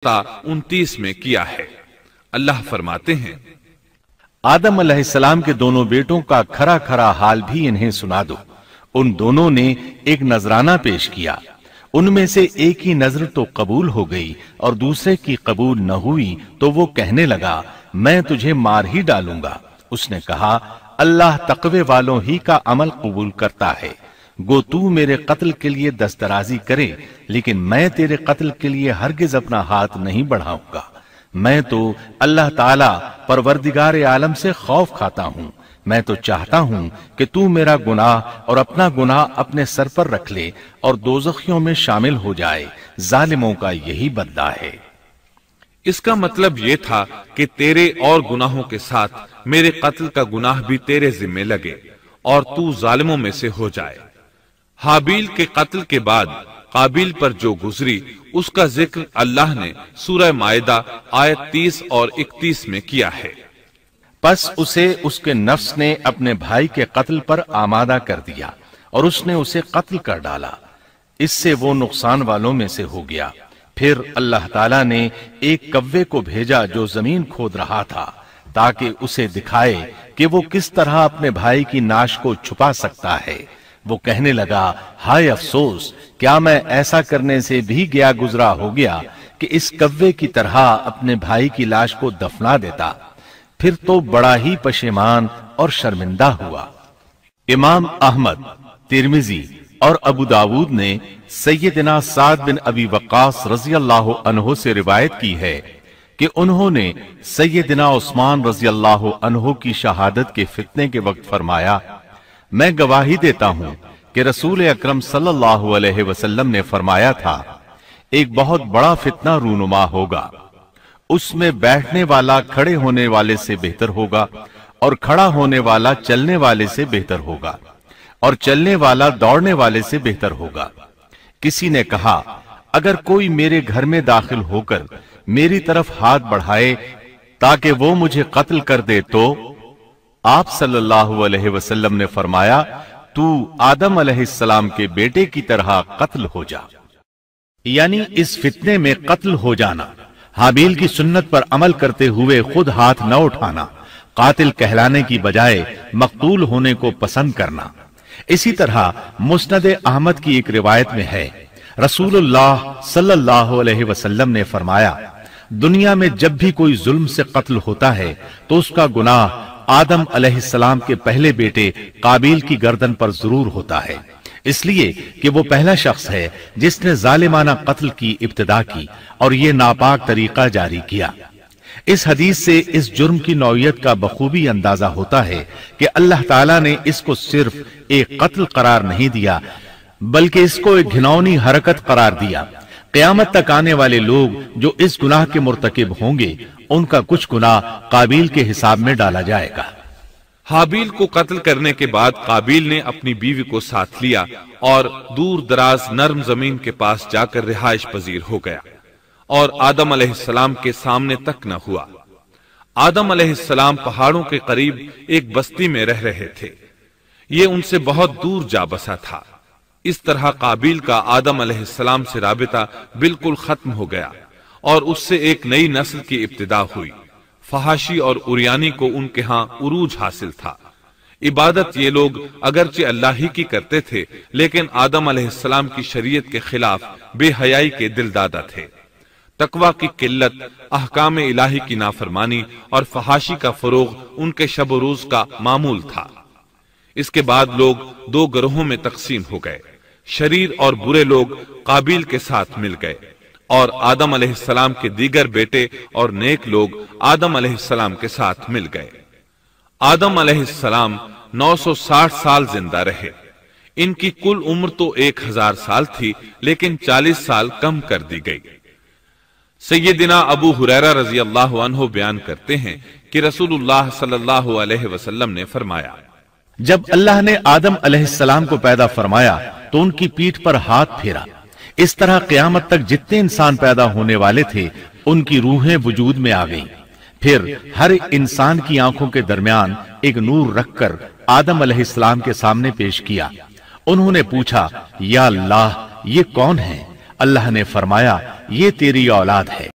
29 میں کیا ہے۔ اللہ فرماتے ہیں، آدم علیہ السلام کے دونوں بیٹوں کا کھرا کھرا حال بھی انہیں سنا دو۔ ان دونوں نے ایک نذرانہ پیش کیا، ان میں سے ایک کی نذر تو قبول ہو گئی اور دوسرے کی قبول نہ ہوئی تو وہ کہنے لگا میں تجھے مار ہی ڈالوں گا۔ اس نے کہا اللہ تقوی والوں ہی کا عمل قبول کرتا ہے، گو تو میرے قتل کے لیے دسترازی کرے لیکن میں تیرے قتل کے لیے ہرگز اپنا ہاتھ نہیں بڑھاؤں گا۔ میں تو اللہ تعالی پروردگار عالم سے خوف کھاتا ہوں، میں تو چاہتا ہوں کہ تو میرا گناہ اور اپنا گناہ اپنے سر پر رکھ لے اور دوزخیوں میں شامل ہو جائے، ظالموں کا یہی بدلہ ہے۔ اس کا مطلب یہ تھا کہ تیرے اور گناہوں کے ساتھ میرے قتل کا گناہ بھی تیرے ذمہ لگے اور تو ظالموں میں سے ہو جائے۔ حابیل کے قتل کے بعد قابیل پر جو گزری اس کا ذکر اللہ نے سورہ مائدہ آیت 30 اور 31 میں کیا ہے۔ پس اسے اس کے نفس نے اپنے بھائی کے قتل پر آمادہ کر دیا اور اس نے اسے قتل کر ڈالا، اس سے وہ نقصان والوں میں سے ہو گیا۔ پھر اللہ تعالیٰ نے ایک کوے کو بھیجا جو زمین کھود رہا تھا تاکہ اسے دکھائے کہ وہ کس طرح اپنے بھائی کی ناش کو چھپا سکتا ہے۔ وہ کہنے لگا ہائے افسوس، کیا میں ایسا کرنے سے بھی گیا گزرا ہو گیا کہ اس کوے کی طرح اپنے بھائی کی لاش کو دفنا دیتا۔ پھر تو بڑا ہی پشیمان اور شرمندہ ہوا۔ امام احمد، ترمذی اور ابو داود نے سیدنا سعد بن ابی وقاص رضی اللہ عنہ سے روایت کی ہے کہ انہوں نے سیدنا عثمان رضی اللہ عنہ کی شہادت کے فتنے کے وقت فرمایا میں گواہی دیتا ہوں کہ رسول اکرم صلی اللہ علیہ وسلم نے فرمایا تھا ایک بہت بڑا فتنہ رونما ہوگا، اس میں بیٹھنے والا کھڑے ہونے والے سے بہتر ہوگا اور کھڑا ہونے والا چلنے والے سے بہتر ہوگا اور چلنے والا دوڑنے والے سے بہتر ہوگا۔ کسی نے کہا اگر کوئی میرے گھر میں داخل ہو کر میری طرف ہاتھ بڑھائے تاکہ وہ مجھے قتل کر دے تو آپ صلی اللہ علیہ وسلم نے فرمایا تو آدم علیہ السلام کے بیٹے کی طرح قتل ہو جا، یعنی اس فتنے میں قتل ہو جانا، حابیل کی سنت پر عمل کرتے ہوئے خود ہاتھ نہ اٹھانا، قاتل کہلانے کی بجائے مقتول ہونے کو پسند کرنا۔ اسی طرح مسند احمد کی ایک روایت میں ہے رسول اللہ صلی اللہ علیہ وسلم نے فرمایا دنیا میں جب بھی کوئی ظلم سے قتل ہوتا ہے تو اس کا گناہ آدم علیہ السلام کے پہلے بیٹے قابیل کی گردن پر ضرور ہوتا ہے، اس لیے کہ وہ پہلا شخص ہے جس نے ظالمانہ قتل کی ابتدا کی اور یہ ناپاک طریقہ جاری کیا۔ اس حدیث سے اس جرم کی نوعیت کا بخوبی اندازہ ہوتا ہے کہ اللہ تعالیٰ نے اس کو صرف ایک قتل قرار نہیں دیا بلکہ اس کو ایک گھناؤنی حرکت قرار دیا۔ قیامت تک آنے والے لوگ جو اس گناہ کے مرتکب ہوں گے ان کا کچھ گناہ قابیل کے حساب میں ڈالا جائے گا۔ حابیل کو قتل کرنے کے بعد قابیل نے اپنی بیوی کو ساتھ لیا اور دور دراز نرم زمین کے پاس جا کر رہائش پذیر ہو گیا اور آدم علیہ السلام کے سامنے تک نہ ہوا۔ آدم علیہ السلام پہاڑوں کے قریب ایک بستی میں رہ رہے تھے، یہ ان سے بہت دور جا بسا تھا۔ اس طرح قابیل کا آدم علیہ السلام سے رابطہ بالکل ختم ہو گیا اور اس سے ایک نئی نسل کی ابتدا ہوئی۔ فحاشی اور اریانی کو ان کے ہاں عروج حاصل تھا۔ عبادت یہ لوگ اگرچہ اللہ ہی کی کرتے تھے لیکن آدم علیہ السلام کی شریعت کے خلاف بے حیائی کے دل دادا تھے۔ تقوی کی قلت، احکام الہی کی نافرمانی اور فحاشی کا فروغ ان کے شب و روز کا معمول تھا۔ اس کے بعد لوگ دو گروہوں میں تقسیم ہو گئے، شریر اور برے لوگ قابیل کے ساتھ مل گئے اور آدم علیہ السلام کے دیگر بیٹے اور نیک لوگ آدم علیہ السلام کے ساتھ مل گئے۔ آدم علیہ السلام 960 سال زندہ رہے۔ ان کی کل عمر تو 1000 سال تھی لیکن 40 سال کم کر دی گئی۔ سیدنا ابو ہریرہ رضی اللہ عنہ بیان کرتے ہیں کہ رسول اللہ صلی اللہ علیہ وسلم نے فرمایا جب اللہ نے آدم علیہ السلام کو پیدا فرمایا تو ان کی پیٹھ پر ہاتھ پھیرا، اس طرح قیامت تک جتنے انسان پیدا ہونے والے تھے ان کی روحیں وجود میں آ گئیں۔ پھر ہر انسان کی آنکھوں کے درمیان ایک نور رکھ کر آدم علیہ السلام کے سامنے پیش کیا۔ انہوں نے پوچھا یا اللہ یہ کون ہے؟ اللہ نے فرمایا یہ تیری اولاد ہے۔